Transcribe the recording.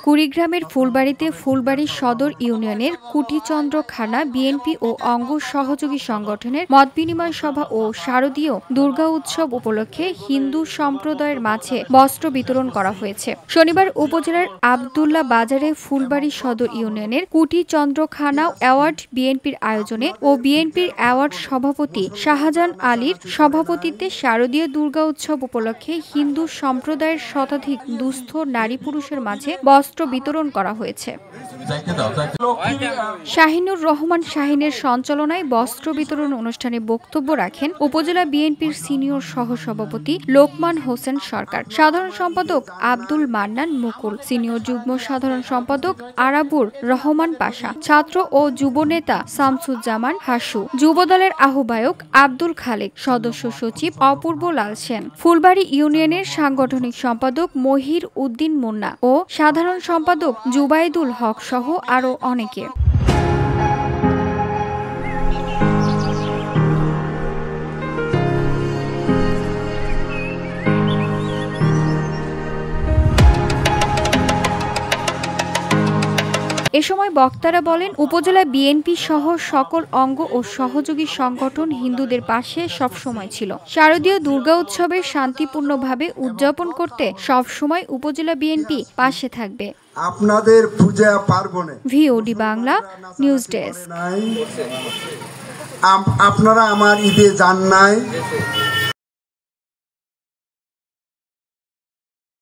কুড়িগ্রামের ফুলবাড়ীতে ফুলবাড়ী সদর ইউনিয়নের কুটিচন্দ্রখানা বিএনপি ও অঙ্গ সহযোগী সংগঠনের মতবিনিময় সভা ও শারদীয় দুর্গা উৎসব উপলক্ষে হিন্দু সম্প্রদায়ের মাঝে বস্ত্র বিতরণ করা হয়েছে। শনিবার উপজেলার আব্দুল্লাহ বাজারে ফুলবাড়ী সদর ইউনিয়নের কুটিচন্দ্রখানা অ্যাওয়ার্ড বিএনপির আয়োজনে ও বিএনপির অ্যাওয়ার্ড সভাপতি শাহজাহান আলীর সভাপতিত্বে শারদীয় দুর্গা উৎসব উপলক্ষে হিন্দু সম্প্রদায়ের শতাধিক দুস্থ নারী পুরুষের মাঝে বস্ত্র বিতরণ করা হয়েছে। শাহিনুর রহমান শাহিনের সঞ্চালনায় বস্ত্র বিতরণ অনুষ্ঠানে বক্তব্য রাখেন উপজেলা বিএনপির সিনিয়র সহসভাপতি লোকমান হোসেন সরকার, সাধারণ সম্পাদক আব্দুল মান্নান মুকুল, সিনিয়র যুগ্ম সাধারণ সম্পাদক আরাবুর রহমান পাশা, ছাত্র ও যুব নেতা শামসুজ্জামান হাসু, যুবদলের আহ্বায়ক আব্দুল খালেক, সদস্য সচিব অপূর্ব লাল সেন, ফুলবাড়ী ইউনিয়নের সাংগঠনিক সম্পাদক মহির উদ্দিন মুন্না ও সাধারণ সম্পাদক জুবাইদুল হক সহ আরো অনেকে। এ সময় বক্তারা বলেন, উপজেলা বিএনপি সহ সকল অঙ্গ ও সহযোগী সংগঠন হিন্দুদের পাশে সবসময় ছিল। শারদীয় দুর্গা উৎসবের শান্তিপূর্ণভাবে উদযাপন করতে সবসময় উপজেলা বিএনপি পাশে থাকবে। আপনাদের পূজা পার্বণে ভিওডি বাংলা নিউজ ডেস্ক। আপনারা আমার ঈদে যান নাই।